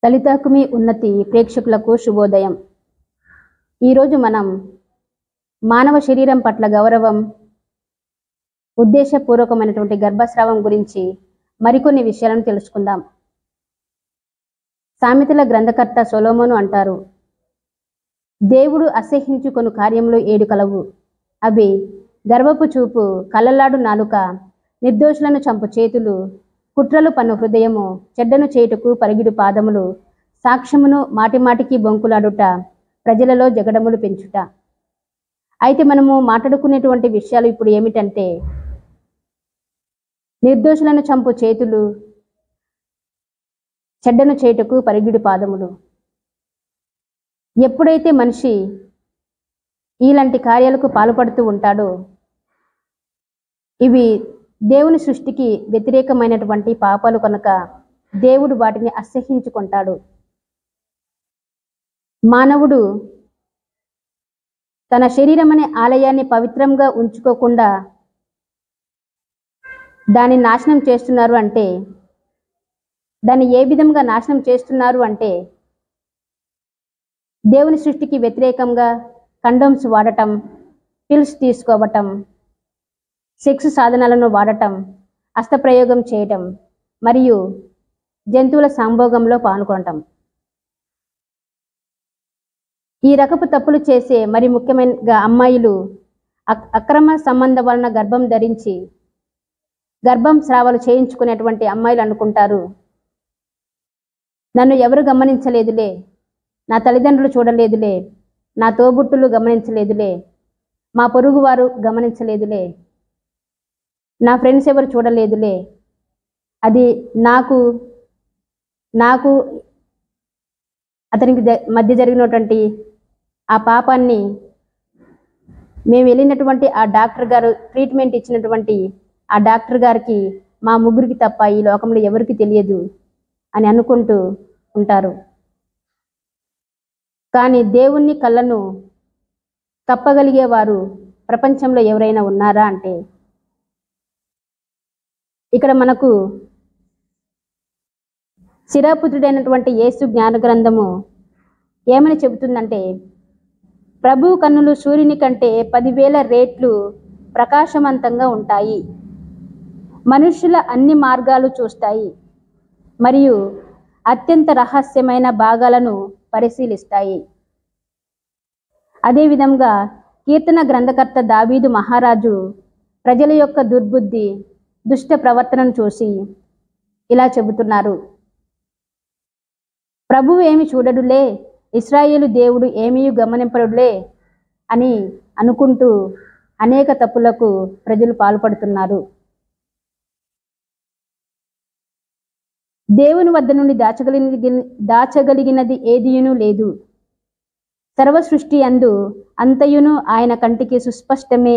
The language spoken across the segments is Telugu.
లలితాకుమి ఉన్నతి ప్రేక్షకులకు శుభోదయం. ఈరోజు మనం మానవ శరీరం పట్ల గౌరవం, ఉద్దేశపూర్వకమైనటువంటి గర్భస్రావం గురించి మరికొన్ని విషయాలను తెలుసుకుందాం. సామెతల గ్రంథకర్త సొలొమోను అంటారు, దేవుడు అసహ్యించుకొను కార్యములు 7 కలవు. అవి గర్వపు చూపు, కళ్ళలాడు నాలుక, నిర్దోషులను చంపు చేతులు, కుట్రలు పన్ను హృదయము, చెడ్డను చేయుటకు పరిగిడు పాదములు, సాక్ష్యమును మాటిమాటికి బొంకులాడుట, ప్రజలలో జగడములు పెంచుట. అయితే మనము మాట్లాడుకునేటువంటి విషయాలు ఇప్పుడు ఏమిటంటే, నిర్దోషులను చంపు చేతులు, చెడ్డను చేయుటకు పరిగిడు పాదములు. ఎప్పుడైతే మనిషి ఇలాంటి కార్యాలకు పాల్పడుతూ ఉంటాడో, ఇవి దేవుని సృష్టికి వ్యతిరేకమైనటువంటి పాపాలు కనుక దేవుడు వాటిని అసహ్యించుకుంటాడు. మానవుడు తన శరీరం అనే ఆలయాన్ని పవిత్రంగా ఉంచుకోకుండా దాన్ని నాశనం చేస్తున్నారు అంటే, దాన్ని ఏ విధంగా నాశనం చేస్తున్నారు అంటే, దేవుని సృష్టికి వ్యతిరేకంగా కండోమ్స్ వాడటం, పిల్స్ తీసుకోవటం, సెక్స్ సాధనాలను వాడటం, హస్తప్రయోగం చేయటం మరియు జంతువుల సంభోగంలో పాల్గొనటం. ఈ రకపు తప్పులు చేసే మరి ముఖ్యమైనగా అమ్మాయిలు అక్రమ సంబంధం వలన గర్భం ధరించి గర్భం స్రావాలు చేయించుకునేటువంటి అమ్మాయిలు అనుకుంటారు, నన్ను ఎవరు గమనించలేదులే, నా తల్లిదండ్రులు చూడలేదులే, నా తోబుట్టులు గమనించలేదులే, మా పొరుగువారు గమనించలేదులే, నా ఫ్రెండ్స్ ఎవరు చూడలేదులే, అది నాకు అతనికి మధ్య జరిగినటువంటి ఆ పాపాన్ని మేము వెళ్ళినటువంటి ఆ డాక్టర్ గారు ట్రీట్మెంట్ ఇచ్చినటువంటి ఆ డాక్టర్ గారికి, మా ముగ్గురికి తప్ప ఈ లోకంలో ఎవరికి తెలియదు అని అనుకుంటూ ఉంటారు. కానీ దేవుని కళ్ళను కప్పగలిగేవారు ప్రపంచంలో ఎవరైనా ఉన్నారా అంటే, ఇక్కడ మనకు శిరాపుత్రుడైనటువంటి యేసు జ్ఞాన గ్రంథము ఏమని చెబుతుందంటే, ప్రభు కన్నులు సూర్యుని కంటే 10,000 రెట్లు ప్రకాశవంతంగా ఉంటాయి, మనుషుల అన్ని మార్గాలు చూస్తాయి మరియు అత్యంత రహస్యమైన భాగాలను పరిశీలిస్తాయి. అదేవిధంగా కీర్తన గ్రంథకర్త దావీదు మహారాజు ప్రజల యొక్క దుర్బుద్ధి, దుష్ట ప్రవర్తనను చూసి ఇలా చెబుతున్నారు, ప్రభువు ఏమి చూడడులే, ఇశ్రాయేలు దేవుడు ఏమీ గమనింపడులే అని అనుకుంటూ అనేక తప్పులకు ప్రజలు పాల్పడుతున్నారు. దేవుని వద్ద నుండి దాచగలిగినది ఏదియును లేదు. సర్వ సృష్టి అందు అంతయును ఆయన కంటికి సుస్పష్టమే,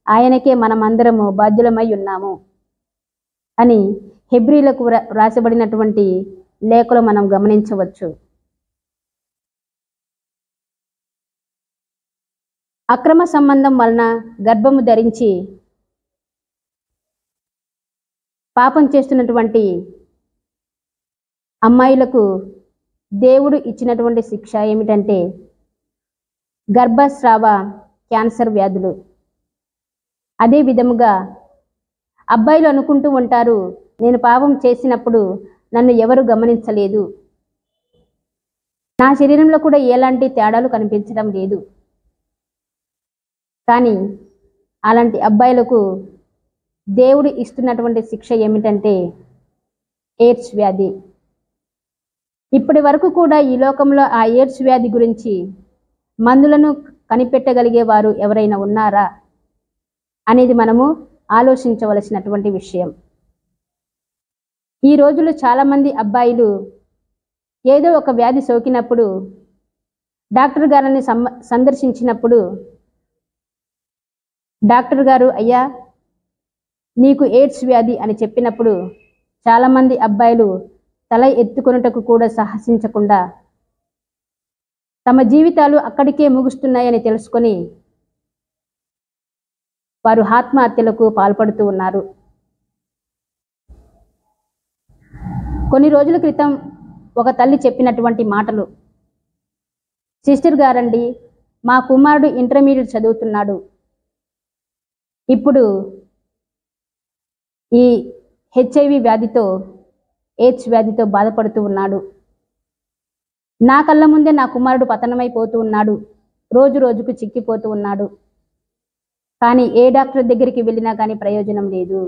ఆయనకే మనమందరము బాధ్యులమై ఉన్నాము అని హెబ్రీలకు రాసబడినటువంటి లేఖలో మనం గమనించవచ్చు. అక్రమ సంబంధం వలన గర్భము ధరించి పాపం చేస్తున్నటువంటి అమ్మాయిలకు దేవుడు ఇచ్చినటువంటి శిక్ష ఏమిటంటే గర్భస్రావ క్యాన్సర్ వ్యాధులు. అదే విధముగా అబ్బాయిలు అనుకుంటూ ఉంటారు, నేను పాపం చేసినప్పుడు నన్ను ఎవరు గమనించలేదు, నా శరీరంలో కూడా ఎలాంటి తేడాలు కనిపించడం లేదు. కానీ అలాంటి అబ్బాయిలకు దేవుడు ఇస్తున్నటువంటి శిక్ష ఏమిటంటే ఎయిడ్స్ వ్యాధి. ఇప్పటి వరకు కూడా ఈ లోకంలో ఆ ఎయిడ్స్ వ్యాధి గురించి మందులను కనిపెట్టగలిగే వారు ఎవరైనా ఉన్నారా అనేది మనము ఆలోచించవలసినటువంటి విషయం. ఈ రోజుల్లో చాలామంది అబ్బాయిలు ఏదో ఒక వ్యాధి సోకినప్పుడు డాక్టర్ గారిని సందర్శించినప్పుడు డాక్టర్ గారు, అయ్యా నీకు ఎయిడ్స్ వ్యాధి అని చెప్పినప్పుడు చాలామంది అబ్బాయిలు తల ఎత్తుకొనుటకు కూడా సాహసించకుండా తమ జీవితాలు అక్కడికే ముగుస్తున్నాయని తెలుసుకొని వారు ఆత్మహత్యలకు పాల్పడుతూ ఉన్నారు. కొన్ని రోజుల క్రితం ఒక తల్లి చెప్పినటువంటి మాటలు. సిస్టర్ గారండి, మా కుమారుడు ఇంటర్మీడియట్ చదువుతున్నాడు. ఇప్పుడు ఈ HIV వ్యాధితో, ఎయిడ్స్ వ్యాధితో బాధపడుతూ ఉన్నాడు. నా కళ్ళ ముందే నా కుమారుడు పతనమైపోతూ ఉన్నాడు. రోజు రోజుకు చిక్కిపోతూ ఉన్నాడు. కానీ ఏ డాక్టర్ దగ్గరికి వెళ్ళినా కానీ ప్రయోజనం లేదు.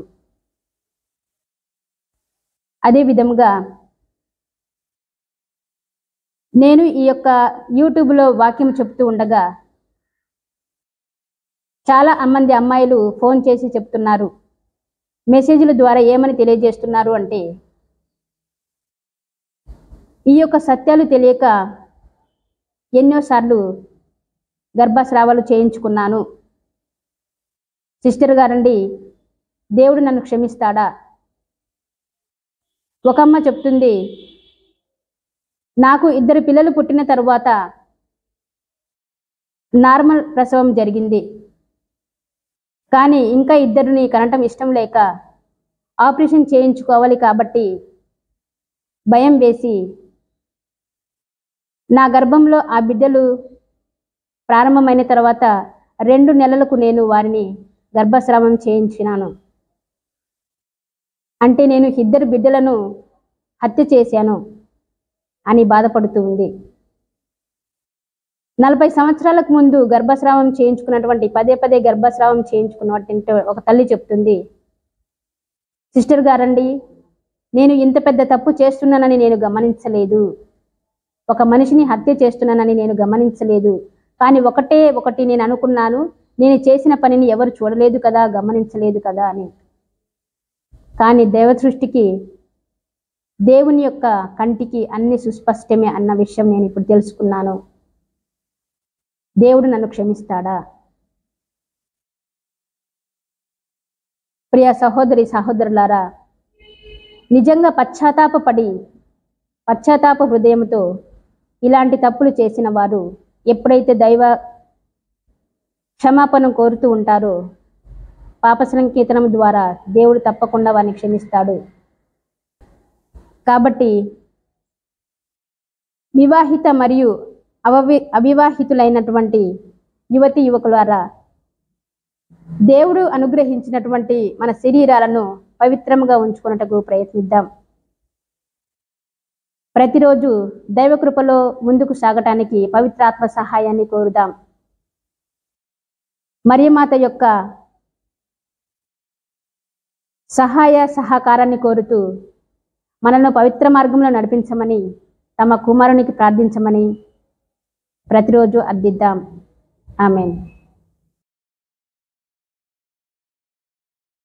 అదే విధముగా నేను ఈ యొక్క యూట్యూబ్లో వాక్యం చెప్తూ ఉండగా చాలా మంది అమ్మాయిలు ఫోన్ చేసి చెప్తున్నారు, మెసేజ్ల ద్వారా ఏమని తెలియజేస్తున్నారు అంటే, ఈ యొక్క సత్యాలు తెలియక ఎన్నోసార్లు గర్భస్రావాలు చేయించుకున్నాను. సిస్టర్ గారండి, దేవుడు నన్ను క్షమిస్తాడా? ఒక అమ్మ చెప్తుంది, నాకు 2 పిల్లలు పుట్టిన తరువాత నార్మల్ ప్రసవం జరిగింది. కానీ ఇంకా 2ని కనటం ఇష్టం లేక ఆపరేషన్ చేయించుకోవాలి కాబట్టి భయం వేసి నా గర్భంలో ఆ బిడ్డలు ప్రారంభమైన తర్వాత 2 నెలలకు నేను వారిని గర్భస్రావం చేయించినాను. అంటే నేను 2 బిడ్డలను హత్య చేశాను అని బాధపడుతూ ఉంది. 40 సంవత్సరాలకు ముందు గర్భస్రావం చేయించుకున్నటువంటి, పదే గర్భస్రావం చేయించుకున్నటువంటి ఒక తల్లి చెప్తుంది, సిస్టర్ గారండి, నేను ఇంత పెద్ద తప్పు చేస్తున్నానని నేను గమనించలేదు. ఒక మనిషిని హత్య చేస్తున్నానని నేను గమనించలేదు. కానీ ఒకటి నేను అనుకున్నాను, నేను చేసిన పనిని ఎవరు చూడలేదు కదా, గమనించలేదు కదా అని. కానీ దైవ సృష్టికి, దేవుని యొక్క కంటికి అన్ని సుస్పష్టమే అన్న విషయం నేను ఇప్పుడు తెలుసుకున్నాను. దేవుడు నన్ను క్షమిస్తాడా? ప్రియ సహోదరి సహోదరులారా, నిజంగా పశ్చాత్తాప హృదయంతో ఇలాంటి తప్పులు చేసిన వారు ఎప్పుడైతే దైవ క్షమాపణ కోరుతూ ఉంటారో, పాప సంకీర్తనం ద్వారా దేవుడు తప్పకుండా వారిని క్షమిస్తాడు. కాబట్టి వివాహిత మరియు అవివాహితులైనటువంటి యువతి యువకులారా, దేవుడు అనుగ్రహించినటువంటి మన శరీరాలను పవిత్రంగా ఉంచుకున్నట్టుకు ప్రయత్నిద్దాం. ప్రతిరోజు దైవ కృపలో ముందుకు సాగటానికి పవిత్రాత్మ సహాయాన్ని కోరుదాం. మరియమాత యొక్క సహాయ సహకారాన్ని కోరుతూ మనల్ని పవిత్ర మార్గంలో నడిపించమని, తమ కుమారునికి ప్రార్థించమని ప్రతిరోజు అర్థిద్దాం. ఆమేన్.